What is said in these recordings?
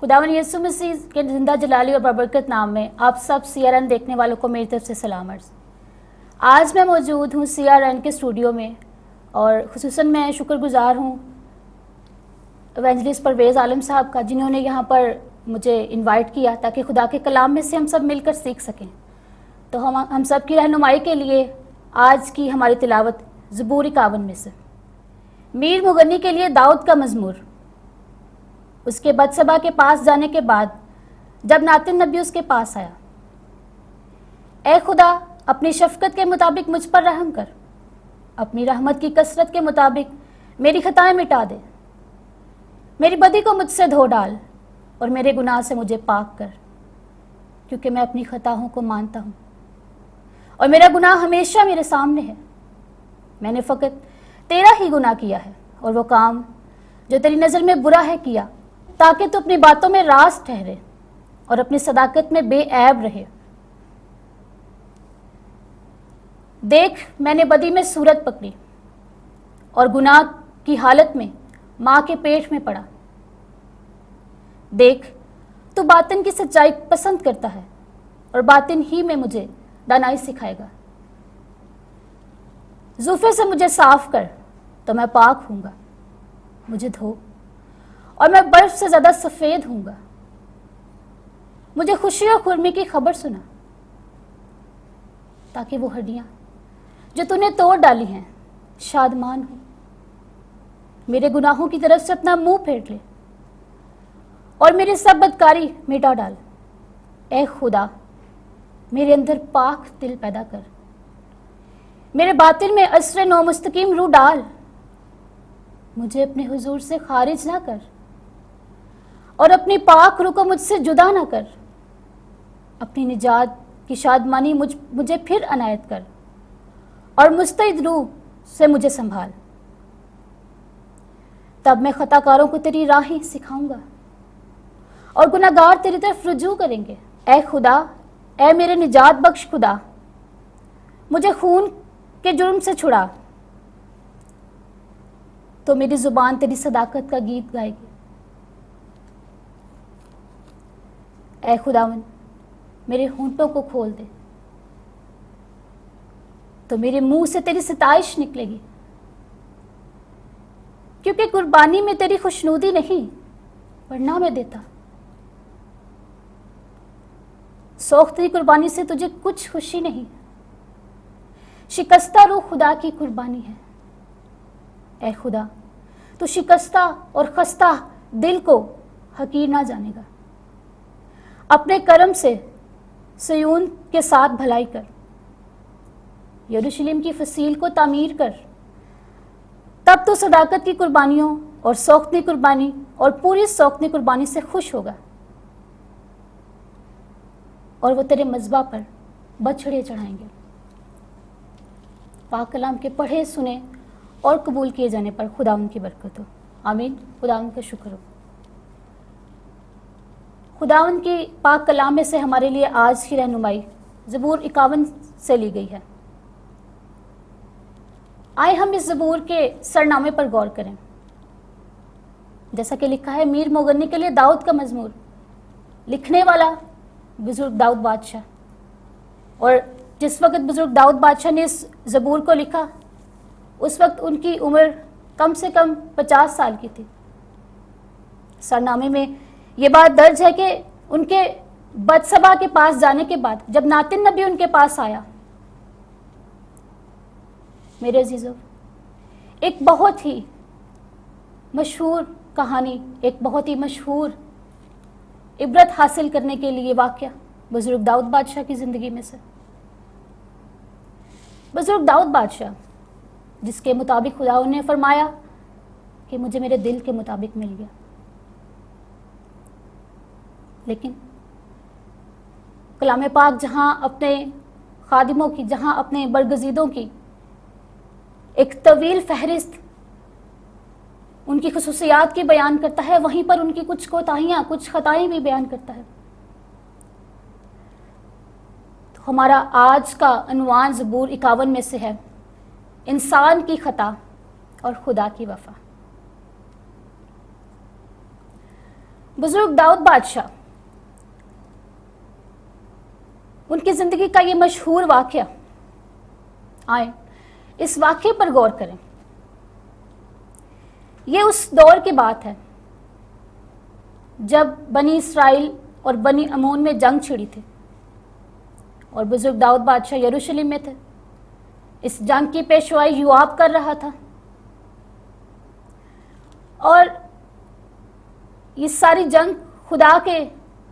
खुदावन यीशु मसीह के जिंदा जलाली और बरकत नाम में आप सब CRN देखने वालों को मेरी तरफ से सलाम अर्ज़। आज मैं मौजूद हूँ CRN के स्टूडियो में और ख़ुसूसन मैं शुक्रगुज़ार हूँ एवेंजलिस्ट परवेज़ आलम साहब का, जिन्होंने यहाँ पर मुझे इनवाइट किया ताकि खुदा के कलाम में से हम सब मिलकर सीख सकें। तो हम सब की रहनुमाई के लिए आज की हमारी तिलावत ज़बूर 51 में से मीर मुगन्नी के लिए दाऊद का मज़मूर। उसके बदसबा के पास जाने के बाद जब नातिन नबी उसके पास आया, ए खुदा अपनी शफ़क़त के मुताबिक मुझ पर रहम कर, अपनी रहमत की कसरत के मुताबिक मेरी खताएं मिटा दे, मेरी बदी को मुझसे धो डाल और मेरे गुनाह से मुझे पाक कर, क्योंकि मैं अपनी खताओं को मानता हूँ और मेरा गुनाह हमेशा मेरे सामने है। मैंने फ़कत तेरा ही गुनाह किया है और वो काम जो तेरी नज़र में बुरा है किया, ताकि तू अपनी बातों में रास्त ठहरे और अपनी सदाकत में बेऐब रहे। देख, मैंने बदी में सूरत पकड़ी और गुनाह की हालत में माँ के पेट में पड़ा। देख, तू बातिन की सच्चाई पसंद करता है और बातिन ही में मुझे दानाई सिखाएगा। ज़ुफ़े से मुझे साफ कर तो मैं पाक हूँगा, मुझे धो और मैं बर्फ से ज़्यादा सफ़ेद हूँगा। मुझे खुशी और खुर्मी की खबर सुना, ताकि वो हड्डियाँ जो तूने तोड़ डाली हैं शादमान हो। मेरे गुनाहों की तरफ से अपना मुंह फेर ले और मेरी सब बदकारी मिटा डाल। ए खुदा, मेरे अंदर पाक दिल पैदा कर, मेरे बातिन में असर नौ मुस्तकीम रूह डाल। मुझे अपने हुजूर से खारिज ना कर और अपनी पाक रूह को मुझसे जुदा ना कर। अपनी निजात की शादमानी मुझे फिर अनायत कर और मुस्तैद रूह से मुझे संभाल। तब मैं खताकारों को तेरी राहें सिखाऊंगा और गुनाहगार तेरी तरफ रुजू करेंगे। ए खुदा, ए मेरे निजात बख्श खुदा, मुझे खून के जुर्म से छुड़ा, तो मेरी जुबान तेरी सदाकत का गीत गाएगी। ए खुदावन, मेरे होंठों को खोल दे, तो मेरे मुंह से तेरी सताइश निकलेगी, क्योंकि कुर्बानी में तेरी खुशनुदी नहीं, वरना मैं देता। सोख्ती कुर्बानी से तुझे कुछ खुशी नहीं। शिकस्ता रूह खुदा की कुर्बानी है। ए खुदा, तू शिकस्ता और खस्ता दिल को हकीर ना जानेगा। अपने करम से सिय्योन के साथ भलाई कर, यरूशलेम की फसील को तामीर कर। तब तो सदाकत की कुर्बानियों और सौख्ती कुर्बानी और पूरी सौख्ती कुर्बानी से खुश होगा, और वो तेरे मज़बा पर बछड़े चढ़ाएंगे। पाक कलाम के पढ़े सुने और कबूल किए जाने पर खुदा उनकी बरकत हो। आमीन। खुदा उनका शुक्र हो। खुदा उनकी पाक कलाम में से हमारे लिए आज की रहनुमाई ज़बूर 51 से ली गई है। आए हम इस ज़बूर के सरनामे पर गौर करें। जैसा कि लिखा है, मीर मुगन्नी के लिए दाऊद का मज़मूर। लिखने वाला बुजुर्ग दाऊद बादशाह, और जिस वक्त बुजुर्ग दाऊद बादशाह ने इस ज़बूर को लिखा, उस वक्त उनकी उम्र कम से कम 50 साल की थी। सरनामे में ये बात दर्ज है कि उनके बदसबा के पास जाने के बाद जब नातिन नबी उनके पास आया, मेरे अजीजों, एक बहुत ही मशहूर कहानी, एक बहुत ही मशहूर इबरत हासिल करने के लिए वाक़या बुजुर्ग दाऊद बादशाह की ज़िंदगी में से। बुजुर्ग दाऊद बादशाह, जिसके मुताबिक खुदा ने फरमाया कि मुझे मेरे दिल के मुताबिक मिल गया, लेकिन कलाम पाक जहाँ अपने खादिमों की, जहाँ अपने बरगज़ीदों की एक तवील फहरिस्त उनकी खुसूसियात की बयान करता है, वहीं पर उनकी कुछ कोताहियाँ, कुछ खताएं भी बयान करता है। तो हमारा आज का अनवान ज़बूर 51 में से है, इंसान की खता और खुदा की वफा। बुजुर्ग दाऊद बादशाह, उनकी ज़िंदगी का ये मशहूर वाक़या, आए इस वाक़ये पर गौर करें। ये उस दौर की बात है जब बनी इसराइल और बनी अमोन में जंग छिड़ी थी और बुजुर्ग दाऊद बादशाह यरूशलेम में थे। इस जंग की पेशवाई योआब कर रहा था और ये सारी जंग खुदा के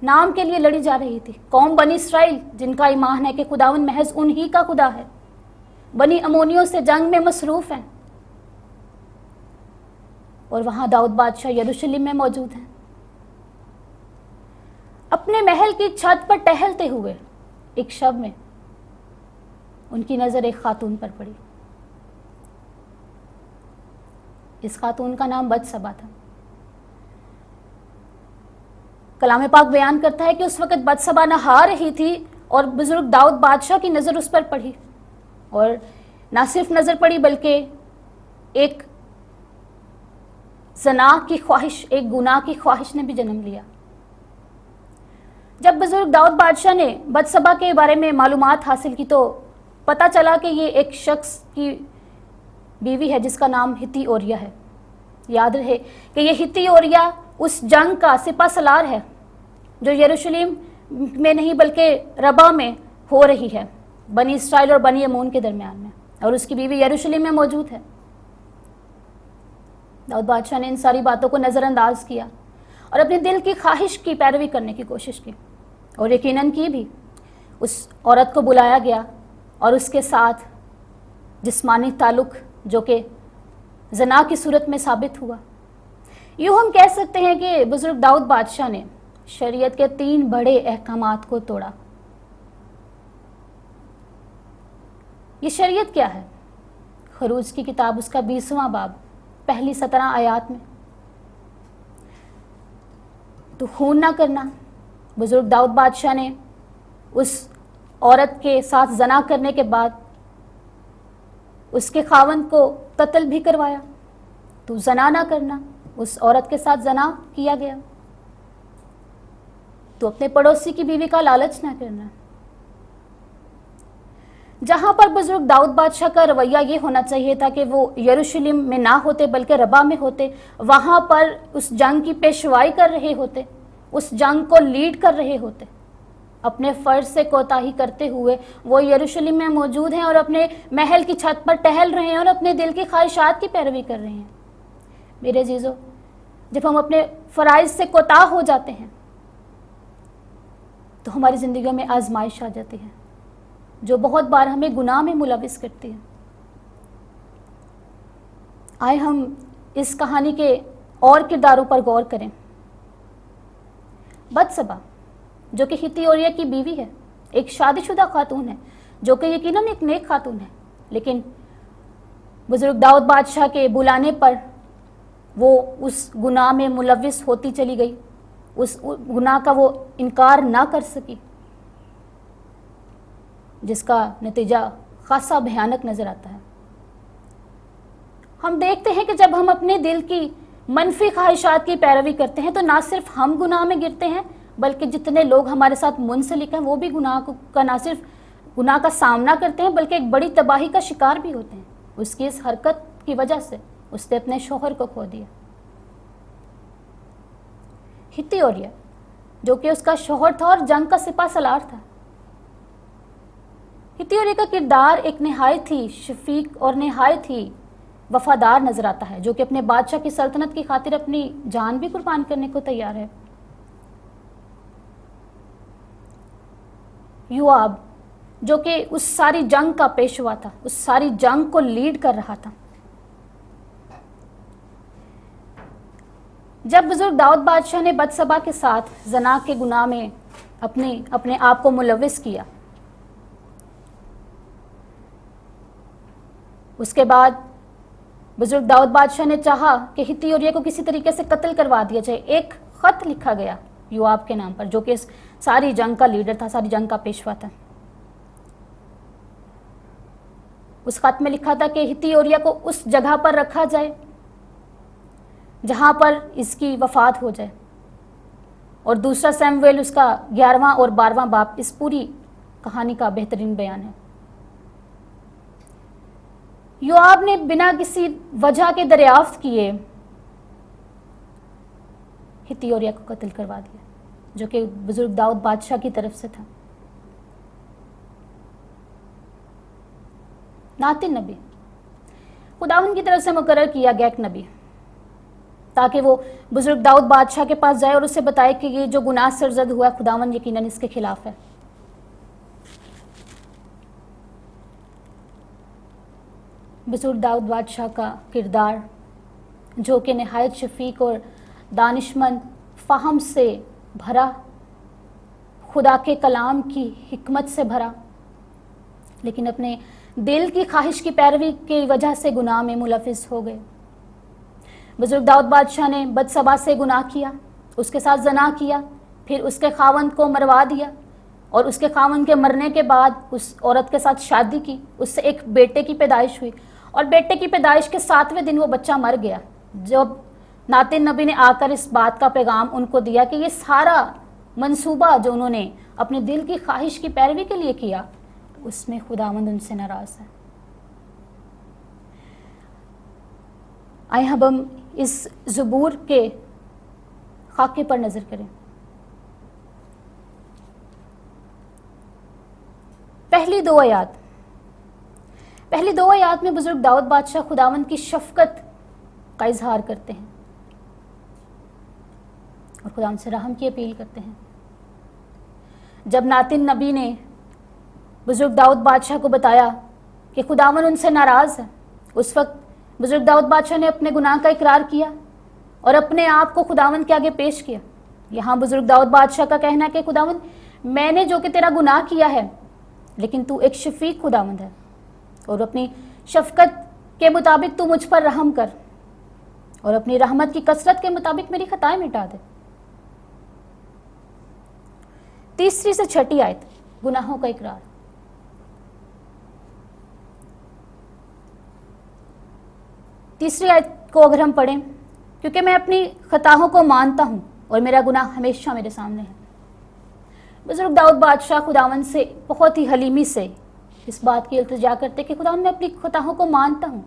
नाम के लिए लड़ी जा रही थी। कौम बनी इसराइल जिनका ईमान है कि खुदावंद महज उन्हीं का खुदा है, बनी अमोनियों से जंग में मसरूफ़ हैं और वहाँ दाऊद बादशाह यरूशलेम में मौजूद हैं। अपने महल की छत पर टहलते हुए एक शब में उनकी नज़र एक खातून पर पड़ी। इस खातून का नाम बत्सबा था। कलाम पाक बयान करता है कि उस वक़्त बत्सबा नहा रही थी और बुजुर्ग दाऊद बादशाह की नज़र उस पर पड़ी और ना सिर्फ नज़र पड़ी बल्कि एक ज़ना की ख्वाहिश, एक गुनाह की ख्वाहिश ने भी जन्म लिया। जब बुजुर्ग दाऊद बादशाह ने बत्सबा के बारे में मालूमात हासिल की तो पता चला कि ये एक शख्स की बीवी है जिसका नाम हित्ती ओरिया है। याद रहे कि ये हित्ती ओरिया उस जंग का सिपा सलार है जो यरूशलेम में नहीं बल्कि रबा में हो रही है, बनी इसराइल और बनी अमोन के दरमियान में, और उसकी बीवी यरूशलेम में मौजूद है। दाऊद बादशाह ने इन सारी बातों को नज़रअंदाज किया और अपने दिल की ख्वाहिश की पैरवी करने की कोशिश की और यकीनन की भी। उस औरत को बुलाया गया और उसके साथ जिस्मानी ताल्लुक़ जो कि ज़ना की सूरत में साबित हुआ। यूँ हम कह सकते हैं कि बुजुर्ग दाऊद बादशाह ने शरीयत के 3 बड़े अहकामात को तोड़ा। ये शरीयत क्या है? खरूज की किताब उसका 20वां बाब पहली 17 आयात में, तो खून ना करना। बुजुर्ग दाऊद बादशाह ने उस औरत के साथ जना करने के बाद उसके खावंद को कत्ल भी करवाया। तो जना ना करना, उस औरत के साथ जना किया गया। तो अपने पड़ोसी की बीवी का लालच ना करना। जहां पर बुजुर्ग दाऊद बादशाह का रवैया ये होना चाहिए था कि वो यरूशलेम में ना होते बल्कि रबा में होते, वहां पर उस जंग की पेशवाई कर रहे होते, उस जंग को लीड कर रहे होते। अपने फ़र्ज से कोताही करते हुए वो यरूशलेम में मौजूद हैं और अपने महल की छत पर टहल रहे हैं और अपने दिल की ख्वाहिशात की पैरवी कर रहे हैं। मेरे अजीज़ों, जब हम अपने फ़राइज़ से कोताह हो जाते हैं तो हमारी ज़िंदगियों में आजमाइश आ जाती है जो बहुत बार हमें गुनाह में मुलविस करती है। आए हम इस कहानी के और किरदारों पर गौर करें। बत्सबा जो कि हित्ती ओरिया की बीवी है, एक शादीशुदा खातून है जो कि यकीनन एक नेक खातून है, लेकिन बुजुर्ग दाऊद बादशाह के बुलाने पर वो उस गुनाह में मुलविस होती चली गई, उस गुनाह का वो इनकार ना कर सकी, जिसका नतीजा खासा भयानक नज़र आता है। हम देखते हैं कि जब हम अपने दिल की मनफी ख्वाहिशात की पैरवी करते हैं तो ना सिर्फ हम गुनाह में गिरते हैं बल्कि जितने लोग हमारे साथ मुंसलिक हैं वो भी गुनाह का ना सिर्फ गुनाह का सामना करते हैं बल्कि एक बड़ी तबाही का शिकार भी होते हैं। उसकी इस हरकत की वजह से उसने अपने शौहर को खो दिया। हित्ती ओरिया जो कि उसका शौहर था और जंग का सिपा सलार था। हित्ती ओरिया का किरदार एक नहायत ही शफीक और नहायत ही वफादार नजर आता है, जो कि अपने बादशाह की सल्तनत की खातिर अपनी जान भी कुर्बान करने को तैयार है। योआब जो कि उस सारी जंग का पेशवा था, उस सारी जंग को लीड कर रहा था। जब बुजुर्ग दाऊद बादशाह ने बत्सबा के साथ जना के गुनाह में अपने आप को मुलविस किया, उसके बाद बुजुर्ग दाऊद बादशाह ने चाहा कि हित्ती ओरिया को किसी तरीके से कत्ल करवा दिया जाए। एक खत लिखा गया योआब के नाम पर, जो कि सारी जंग का लीडर था, सारी जंग का पेशवा था। उस खत में लिखा था कि हित्ती ओरिया को उस जगह पर रखा जाए जहां पर इसकी वफात हो जाए। اور دوسرا سیمویل اس کا 11واں اور 12واں باب اس پوری کہانی کا بہترین بیان ہے۔ یوآب نے بنا کسی وجہ کے دریافت کیے ہتی اوریا کو قتل کروا دیا، جو کہ بزرگ داؤد بادشاہ کی طرف سے تھا۔ ناتن نبی خداوند کی طرف سے مقرر کیا گیا ایک نبی، تاکہ وہ بزرگ داؤد بادشاہ کے پاس جائے اور اسے بتائے کہ یہ جو گناہ سرزد ہوا ہے خداوند یقیناً اس کے خلاف ہے۔ بزرگ داؤد بادشاہ کا کردار جو کہ نہایت شفیق اور دانشمند، فہم سے بھرا، خدا کے کلام کی حکمت سے بھرا، لیکن اپنے دل کی خواہش کی پیروی کی وجہ سے گناہ میں ملوث ہو گئے۔ بزرگ داؤد بادشاہ نے بتسبا سے گناہ کیا، اس کے ساتھ زنا کیا، پھر اس کے خاوند کو مروا دیا، اور اس کے خاوند کے مرنے کے بعد اس عورت کے ساتھ شادی کی، اس سے ایک بیٹے کی پیدائش ہوئی، اور بیٹے کی پیدائش کے 7ویں دن وہ بچہ مر گیا۔ جب ناتن نبی نے آ کر اس بات کا پیغام ان کو دیا کہ یہ سارا منصوبہ جو انہوں نے اپنے دل کی خواہش کی پیروی کے لیے کیا، اس میں خداوند ان سے ناراض ہے۔ آئے اب ہم اس زبور کے خاکے پر نظر کریں۔ پہلی دو آیات میں بزرگ داؤد بادشاہ خداوند کی شفقت کا اظہار کرتے ہیں اور خداوند سے رحم کی اپیل کرتے ہیں۔ جب ناتن نبی نے بزرگ داؤد بادشاہ کو بتایا کہ خداوند ان سے ناراض ہے، اس وقت بزرگ داؤد بادشاہ نے اپنے گناہ کا اقرار کیا اور اپنے آپ کو خداوند کے آگے پیش کیا۔ یہاں بزرگ داؤد بادشاہ کا کہنا ہے کہ خداوند میں نے جو کہ تیرا گناہ کیا ہے، لیکن تو ایک شفیق خداوند ہے، اور اپنی شفقت کے مطابق تو مجھ پر رحم کر، اور اپنی رحمت کی کثرت کے مطابق میری خطائیں مٹا دے۔ 3 سے 6 آیت گناہوں کا اقرار۔ تیسری آیت کو اگر ہم پڑھیں، کیونکہ میں اپنی خطاؤں کو مانتا ہوں اور میرا گناہ ہمیشہ میرے سامنے ہے۔ بزرگ داؤد بادشاہ خداوند سے بہت ہی حلیمی سے اس بات کی التجا کرتے کہ خداوند میں اپنی خطاؤں کو مانتا ہوں،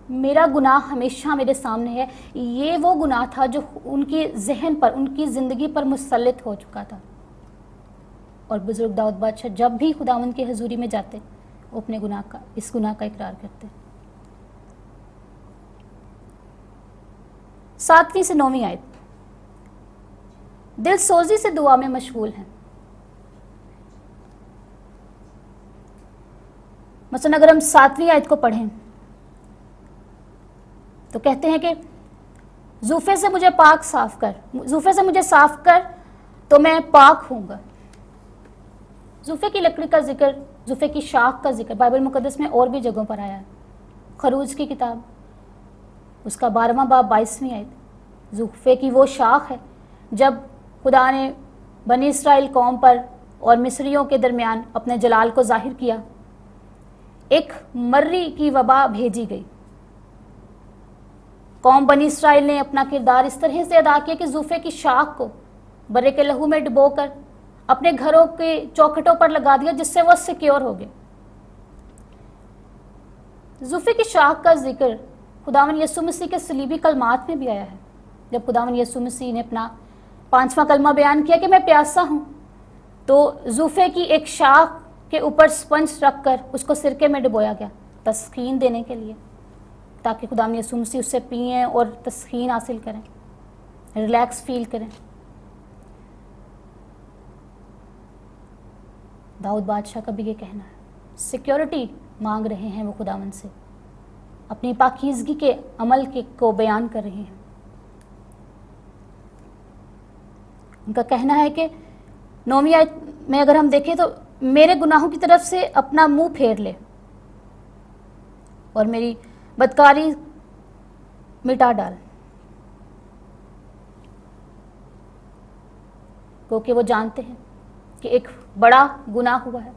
میرا گناہ ہمیشہ میرے سامنے ہے۔ یہ وہ گناہ تھا جو ان کی ذہن پر، ان کی زندگی پر مسلط ہو چکا تھا، اور بزرگ داؤد بادشاہ جب بھی خداوند کی حضوری میں جاتے وہ اپنے گناہ کا، اس گناہ کا اقرار کرتے۔ 7 سے 9 آیت دل سوزی سے دعا میں مشغول ہیں۔ مثلا اگر ہم 7ویں آیت کو پڑھیں تو کہتے ہیں کہ زوفے سے مجھے صاف کر، زوفے سے مجھے صاف کر تو میں پاک ہوں گا۔ زوفے کی لکڑی کا ذکر، زوفے کی شاخ کا ذکر بائبل مقدس میں اور بھی جگہوں پر آیا ہے۔ خروج کی کتاب اس کا 12واں باب 22ویں آیت زوفے کی وہ شاخ ہے جب خدا نے بنی اسرائیل قوم پر اور مصریوں کے درمیان اپنے جلال کو ظاہر کیا، ایک مری کی وبا بھیجی گئی۔ قوم بنی اسرائیل نے اپنا کردار اس طرح سے ادا کیا کہ زوفے کی شاخ کو برے کے لہو میں ڈبو کر اپنے گھروں کے چوکھٹوں پر لگا دیا، جس سے وہ سیکیور ہو گئے۔ زوفے کی شاخ کا ذکر خداوند یسوع مسیح کے صلیبی کلمات میں بھی آیا ہے، جب خداوند یسوع مسیح نے اپنا 5واں کلمہ بیان کیا کہ میں پیاسا ہوں، تو زوفے کی ایک شاخ کے اوپر سپنج رکھ کر اس کو سرکے میں ڈبویا گیا تسخین دینے کے لیے، تاکہ خداوند یسوع مسیح اس سے پئیں اور تسخین حاصل کریں، ریلیکس فیل کریں۔ داؤد بادشاہ کا بھی یہ کہنا ہے، سیکیورٹی مانگ رہے ہیں وہ خداوند سے، اپنی پاکیزگی کے عمل کو بیان کر رہے ہیں۔ ان کا کہنا ہے کہ 9ویں آیت میں اگر ہم دیکھیں تو میرے گناہوں کی طرف سے اپنا منہ پھیر لے اور میری بدکاری مٹا ڈال، کیونکہ وہ جانتے ہیں کہ ایک بڑا گناہ ہوا ہے،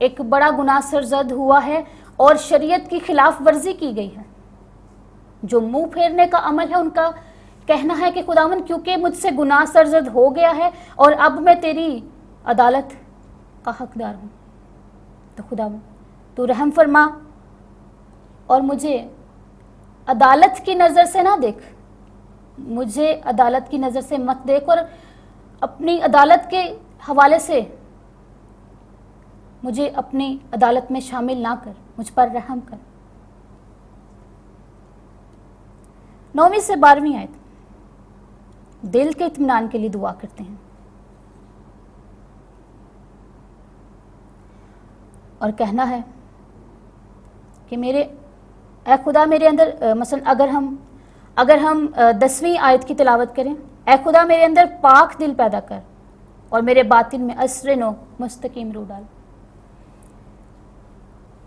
ایک بڑا گناہ سرزد ہوا ہے اور شریعت کی خلاف ورزی کی گئی ہے۔ جو منہ پھیرنے کا عمل ہے ان کا کہنا ہے کہ خداوند کیونکہ مجھ سے گناہ سرزد ہو گیا ہے اور اب میں تیری عدالت کا حقدار ہوں، تو خداوند تو رحم فرما اور مجھے عدالت کی نظر سے نہ دیکھ، مجھے عدالت کی نظر سے مت دیکھ، اور اپنی عدالت کے حوالے سے مجھے اپنی عدالت میں شامل نہ کر، مجھ پر رحم کر۔ 9 سے 12 آیت دل کے اطمینان کے لیے دعا کرتے ہیں اور کہنا ہے کہ اے خدا میرے اندر، مثلا اگر ہم 10ویں آیت کی تلاوت کریں، اے خدا میرے اندر پاک دل پیدا کر اور میرے باطن میں عصر نو مستقیم روح ڈال۔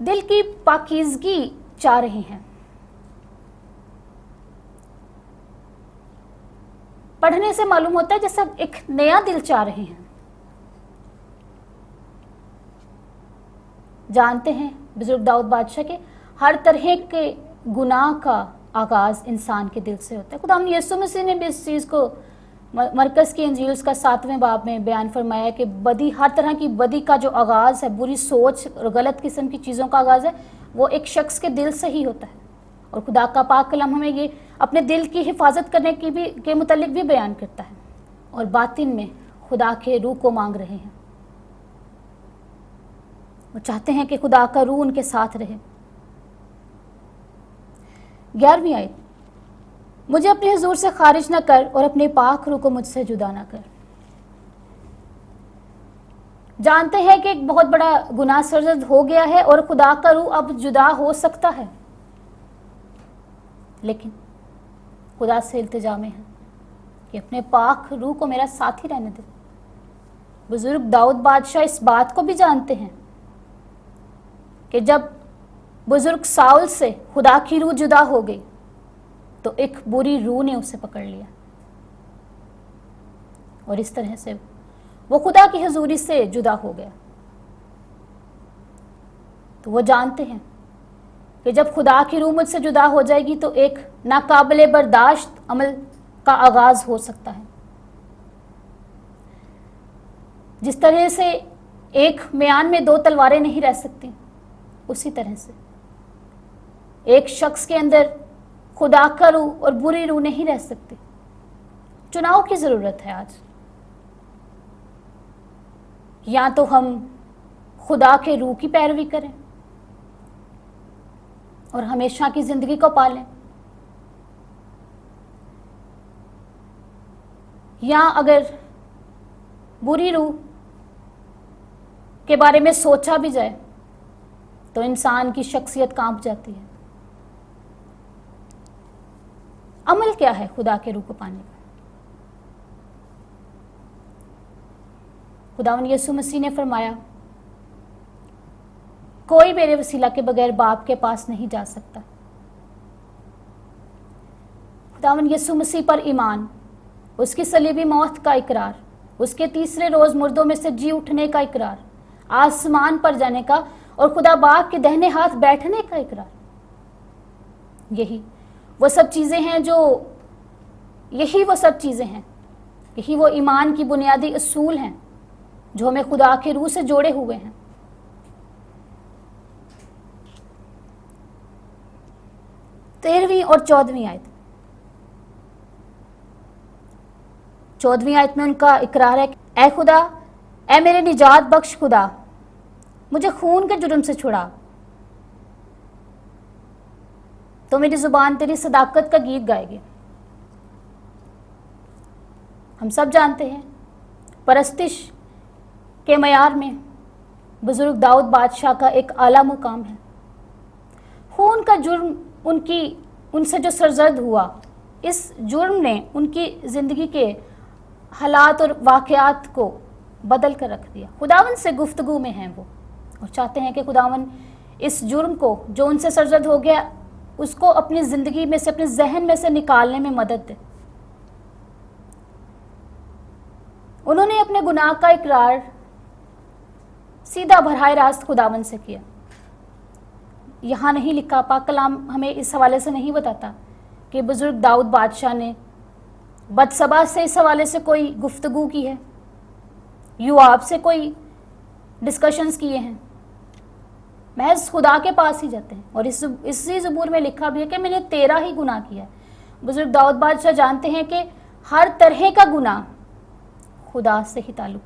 دل کی پاکیزگی چاہ رہے ہیں۔ پڑھنے سے معلوم ہوتا ہے جیسا ایک نیا دل چاہ رہے ہیں۔ جانتے ہیں بزرگ داؤد بادشاہ کے ہر طرح کے گناہ کا آغاز انسان کے دل سے ہوتا ہے۔ خدا یسوع مسیح نے بھی اس چیز کو مرکز کی انجیل اس کا 7ویں باب میں بیان فرمایا کہ ہر طرح کی بدی کا جو آغاز ہے، بری سوچ اور غلط قسم کی چیزوں کا آغاز ہے، وہ ایک شخص کے دل سے ہی ہوتا ہے۔ اور خدا کا پاک کلام ہمیں یہ اپنے دل کی حفاظت کرنے کے متعلق بھی بیان کرتا ہے، اور باطن میں خدا کے روح کو مانگ رہے ہیں۔ وہ چاہتے ہیں کہ خدا کا روح ان کے ساتھ رہے۔ 11ویں آیت مجھے اپنے حضور سے خارج نہ کر اور اپنے پاک روح کو مجھ سے جدا نہ کر۔ جانتے ہیں کہ ایک بہت بڑا گناہ سرزد ہو گیا ہے اور خدا کا روح اب جدا ہو سکتا ہے، لیکن خدا سے التجا میں ہے کہ اپنے پاک روح کو میرا ساتھی رہنے دے۔ بزرگ داؤد بادشاہ اس بات کو بھی جانتے ہیں کہ جب بزرگ ساؤل سے خدا کی روح جدا ہو گئی تو ایک بری روح نے اسے پکڑ لیا، اور اس طرح سے وہ خدا کی حضوری سے جدا ہو گیا۔ تو وہ جانتے ہیں کہ جب خدا کی روح مجھ سے جدا ہو جائے گی تو ایک ناقابل برداشت عمل کا آغاز ہو سکتا ہے۔ جس طرح سے ایک میان میں 2 تلواریں نہیں رہ سکتی، اسی طرح سے ایک شخص کے اندر خدا کا روح اور بری روح نہیں رہ سکتی۔ چناؤ کی ضرورت ہے آج۔ یا تو ہم خدا کے روح کی پیروی کریں اور ہمیشہ کی زندگی کو پالیں، یا اگر بری روح کے بارے میں سوچا بھی جائے تو انسان کی شخصیت کانپ جاتی ہے۔ عمل کیا ہے خدا کے روح کو پانے کا؟ خداوند یسوع مسیح نے فرمایا کوئی میرے وسیلہ کے بغیر باپ کے پاس نہیں جا سکتا۔ خداوند یسوع مسیح پر ایمان، اس کی صلیبی موت کا اقرار، اس کے تیسرے روز مردوں میں سے جی اٹھنے کا اقرار، آسمان پر جانے کا اور خدا باپ کے دہنے ہاتھ بیٹھنے کا اقرار، یہی وہ سب چیزیں ہیں یہی وہ ایمان کی بنیادی اصول ہیں جو ہمیں خدا کے روح سے جوڑے ہوئے ہیں۔ تیرہویں اور 14ویں آیت 14ویں آیت میں ان کا اقرار ہے، اے خدا، اے میرے نجات بخش خدا، مجھے خون کے جرم سے چھڑا، تو میری زبان تیری صداقت کا گیت گائے گی۔ ہم سب جانتے ہیں پرستش کے معیار میں بزرگ داؤد بادشاہ کا ایک اعلیٰ مقام ہے۔ خون کا جرم ان سے جو سرزد ہوا، اس جرم نے ان کی زندگی کے حالات اور واقعات کو بدل کر رکھ دیا۔ خداوند سے گفتگو میں ہیں وہ، اور چاہتے ہیں کہ خداوند اس جرم کو جو ان سے سرزد ہو گیا اس کو اپنی زندگی میں سے، اپنے ذہن میں سے نکالنے میں مدد دے۔ انہوں نے اپنے گناہ کا اقرار سیدھا براہ راست خداوند سے کیا۔ یہاں نہیں لکھا، پاک کلام ہمیں اس حوالے سے نہیں بتاتا کہ بزرگ داؤد بادشاہ نے बदसबा से इस हवाले से कोई गुफ्तगू की है, यू आपसे कोई डिस्कशंस किए हैं, महज खुदा के पास ही जाते हैं। और इसी ज़बूर में लिखा भी है कि मैंने 13 ही गुनाह किया है। बुजुर्ग दाऊद बादशाह जानते हैं कि हर तरह का गुनाह खुदा से ही ताल्लुक़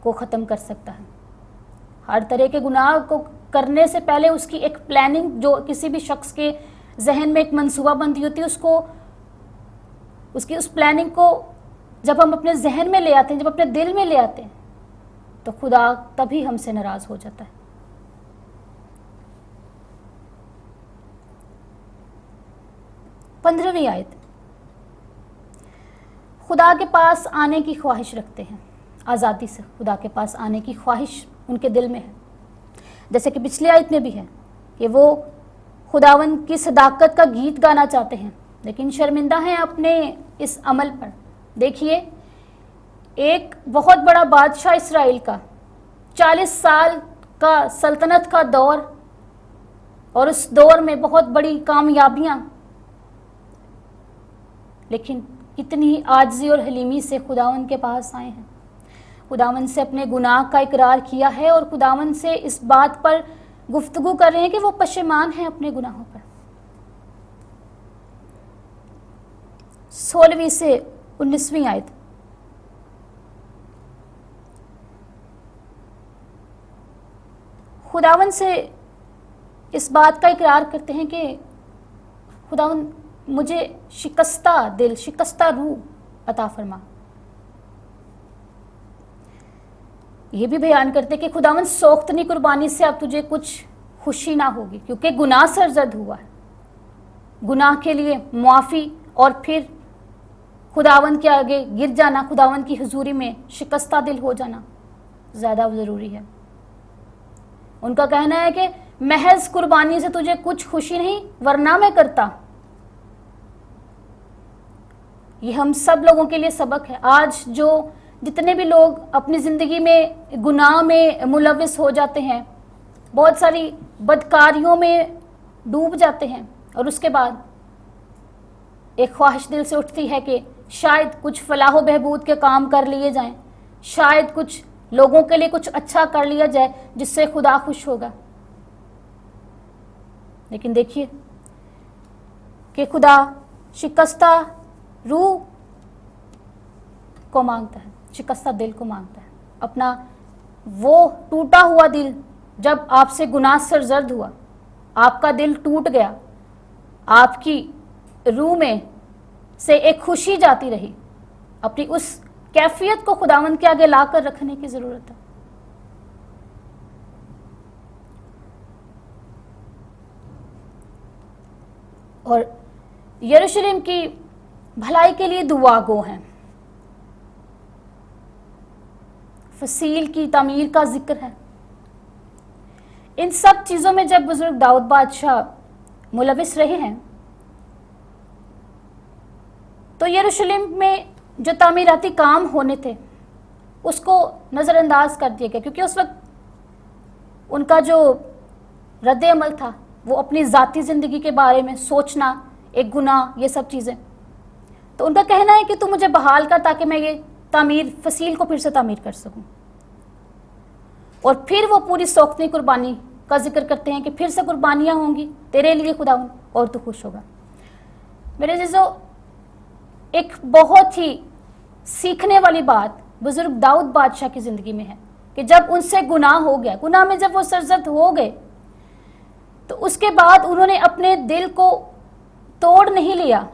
को ख़त्म कर सकता है। हर तरह के गुनाह को करने से पहले उसकी एक प्लानिंग, जो किसी भी शख्स के जहन में एक मनसूबाबंदी होती है, उसकी उस प्लानिंग को जब हम अपने जहन में ले आते हैं, जब अपने दिल में ले आते हैं, तो खुदा तभी हमसे नाराज़ हो जाता है। पंद्रहवीं आयत, खुदा के पास आने की ख्वाहिश रखते हैं, आज़ादी से खुदा के पास आने की ख्वाहिश उनके दिल में है। जैसे कि पिछली आयत में भी है कि वो खुदावंद की सदाकत का गीत गाना चाहते हैं, लेकिन शर्मिंदा हैं अपने इस अमल पर। देखिए, एक बहुत बड़ा बादशाह इसराइल का 40 साल का सल्तनत का दौर, और उस दौर में बहुत बड़ी कामयाबियां, लेकिन कितनी आजिज़ी और हलीमी से खुदावंद के पास आए हैं, खुदावंद से अपने गुनाह का इकरार किया है और खुदावंद से इस बात पर गुफ्तगू कर रहे हैं कि वो पशेमान हैं अपने गुनाहों पर। 16वीं से 19वीं आयत, खुदावंद से इस बात का इकरार करते हैं कि खुदावंद मुझे शिकस्ता दिल, शिकस्ता रूह अता फरमा। ये भी बयान करते कि खुदावंद सोख्तनी कुर्बानी से अब तुझे कुछ खुशी ना होगी, क्योंकि गुनाह सरजद हुआ है। गुनाह के लिए मुआफ़ी और फिर खुदावंद के आगे गिर जाना, खुदावंद की हुजूरी में शिकस्ता दिल हो जाना ज़्यादा ज़रूरी है। उनका कहना है कि महज कुर्बानी से तुझे कुछ खुशी नहीं, वरना मैं करता। ये हम सब लोगों के लिए सबक है। आज जो जितने भी लोग अपनी ज़िंदगी में गुनाह में मुलविस हो जाते हैं, बहुत सारी बदकारियों में डूब जाते हैं, और उसके बाद एक ख्वाहिश दिल से उठती है कि शायद कुछ फलाह बहबूद के काम कर लिए जाएं, शायद कुछ लोगों के लिए कुछ अच्छा कर लिया जाए जिससे खुदा खुश होगा। लेकिन देखिए कि खुदा शिकस्ता रूह को मांगता है, शिकस्ता दिल को मांगता है। अपना वो टूटा हुआ दिल, जब आपसे गुनाह सरजद हुआ, आपका दिल टूट गया, आपकी रूह में से एक खुशी जाती रही, अपनी उस कैफियत को खुदावंद के आगे लाकर रखने की ज़रूरत है। और यरूशलेम की भलाई के लिए दुआ गो हैं। फसील की तामीर का जिक्र है। इन सब चीज़ों में जब बुजुर्ग दाऊद बादशाह मुलविस रहे हैं, तो यरूशलेम में जो तामीराती काम होने थे उसको नज़रअंदाज कर दिया गया, क्योंकि उस वक्त उनका जो रद्द अमल था वो अपनी ज़ाती ज़िंदगी के बारे में सोचना, एक गुनाह, ये सब चीज़ें। तो उनका कहना है कि तू मुझे बहाल कर ताकि मैं ये तामीर, फसील को फिर से तामीर कर सकूं। और फिर वो पूरी सौख्तनी कुर्बानी का जिक्र करते हैं कि फिर से कुर्बानियाँ होंगी तेरे लिए खुदावंद, और तू खुश होगा। मेरे अज़ीज़ों, एक बहुत ही सीखने वाली बात बुजुर्ग दाऊद बादशाह की ज़िंदगी में है कि जब उनसे गुनाह हो गया, गुनाह में जब वो सरजद हो गए, तो उसके बाद उन्होंने अपने दिल को तोड़ नहीं लिया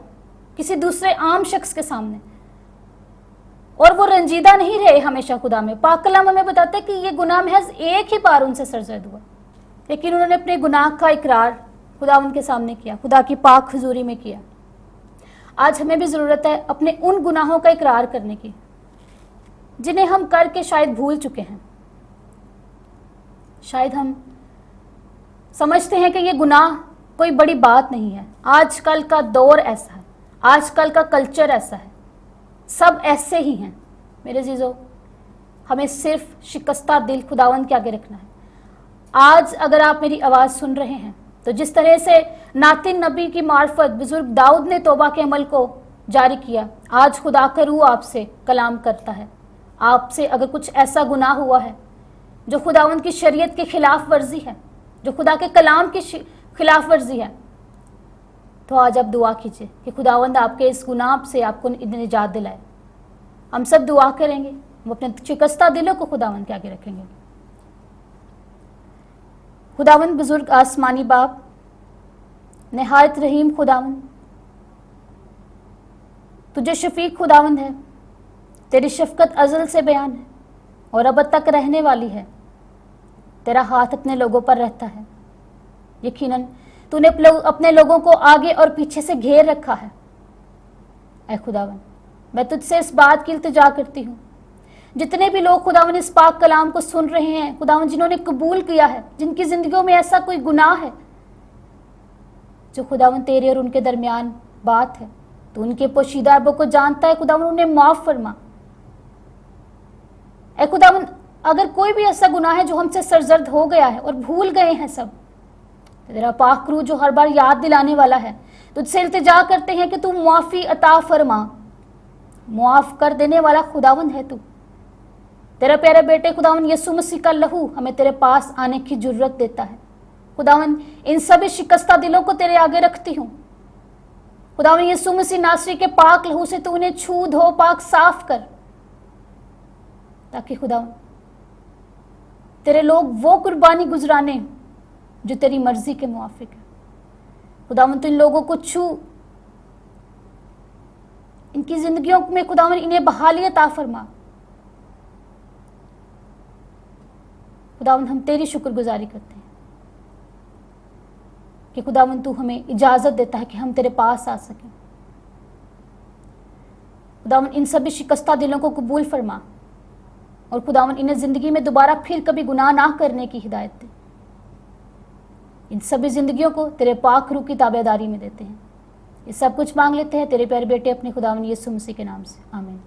किसी दूसरे आम शख्स के सामने, और वो रंजीदा नहीं रहे हमेशा खुदा में। पाक कलाम हमें बताता है कि ये गुनाह महज एक ही बार उनसे सरजद हुआ, लेकिन उन्होंने अपने गुनाह का इकरार खुदा उनके सामने किया, खुदा की पाक हुजूरी में किया। आज हमें भी ज़रूरत है अपने उन गुनाहों का इकरार करने की जिन्हें हम करके शायद भूल चुके हैं। शायद हम समझते हैं कि ये गुनाह कोई बड़ी बात नहीं है। आजकल का दौर ऐसा है, आजकल का कल्चर ऐसा है, सब ऐसे ही हैं। मेरे अज़ीज़ों, हमें सिर्फ शिकस्ता दिल खुदावंद के आगे रखना है। आज अगर आप मेरी आवाज़ सुन रहे हैं, तो जिस तरह से नातिन नबी की मार्फत बुजुर्ग दाऊद ने तौबा के अमल को جاری کیا. آج خدا کا روح آپ سے کلام کرتا ہے. آپ سے اگر کچھ ایسا گناہ ہوا ہے جو خداوند کی شریعت کے خلاف ورزی ہے, جو خدا کے کلام کی خلاف ورزی ہے, تو آج آپ دعا کیجئے کہ خداوند آپ کے اس گناہ سے آپ کو نجات دلائے. ہم سب دعا کریں گے, ہم اپنے شکستہ دلوں کو خداوند کے آگے رکھیں گے. خداوند بزرگ آسمانی باپ, نہایت رحیم خداوند, تجھے شفیق خداوند ہے, تیری شفقت ازل سے بیان ہے اور ابد تک رہنے والی ہے. تیرا ہاتھ اپنے لوگوں پر رہتا ہے. یقیناً تو نے اپنے لوگوں کو آگے اور پیچھے سے گھیر رکھا ہے. اے خداوند, میں تجھ سے اس بات کی التجا کرتی ہوں, جتنے بھی لوگ خداوند اس پاک کلام کو سن رہے ہیں خداوند, جنہوں نے قبول کیا ہے, جن کی زندگیوں میں ایسا کوئی گناہ ہے جو خداوند تیرے اور ان کے درمیان بات ہے, تو ان کے پوشیدہ عیبوں کو جانتا ہے. خداوند انہیں معاف فرما. اے خداوند, اگر کوئی بھی ایسا گناہ ہے جو ہم سے سرزد ہو گیا ہے اور بھول گئے ہیں سب, تیرا پاک روح جو ہر بار یاد دلانے والا ہے, تجھ سے التجا کرتے ہیں کہ تو معافی عطا فرما. معاف کر دینے والا خداوند ہے تو. تیرا پیارے بیٹے خداوند یسوع مسیح کا لہو ہمیں تیرے پاس آنے کی جرت دیتا ہے. خداوند ان سبھی شکستہ دلوں کو تیرے آگے رکھتی ہوں. خداوند یسوع مسیح ناصری کے پاک لہو سے تو انہیں چھو دھو پاک صاف کر, تاکہ خداوند تیرے لوگ وہ قربانی گزرانے جو تیری مرضی کے موافق ہے. خداوند تو ان لوگوں کو چھو, ان کی زندگیوں میں خداوند انہیں بحالی عطا فرما. خداوند ہم تیری شکر گزاری کرتے ہیں کہ خداوند تو ہمیں اجازت دیتا ہے کہ ہم تیرے پاس آ سکیں. خداوند ان سبھی شکستہ دلوں کو قبول فرما, اور خداوند انہیں زندگی میں دوبارہ پھر کبھی گناہ نہ کرنے کی ہدایت دے. ان سبھی زندگیوں کو تیرے پاک روح کی تابع داری میں دیتے ہیں. یہ سب کچھ مانگ لیتے ہیں تیرے پیارے بیٹے اپنے خداوند یسوع مسیح کے نام سے, آمین.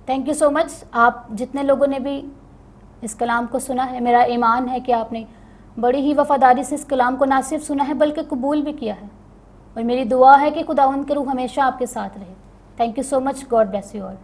تھینک یو سو مچ. آپ جتنے لوگوں نے بھی اس کلام کو سنا ہے, میرا ایمان ہے کہ آپ نے بڑی ہی وفاداری سے اس کلام کو نہ صرف سنا ہے بلکہ قبول بھی کیا ہے, اور میری دعا ہے کہ خداوند کا روح ہمیشہ آپ کے ساتھ رہے. Thank you so much. God bless you all.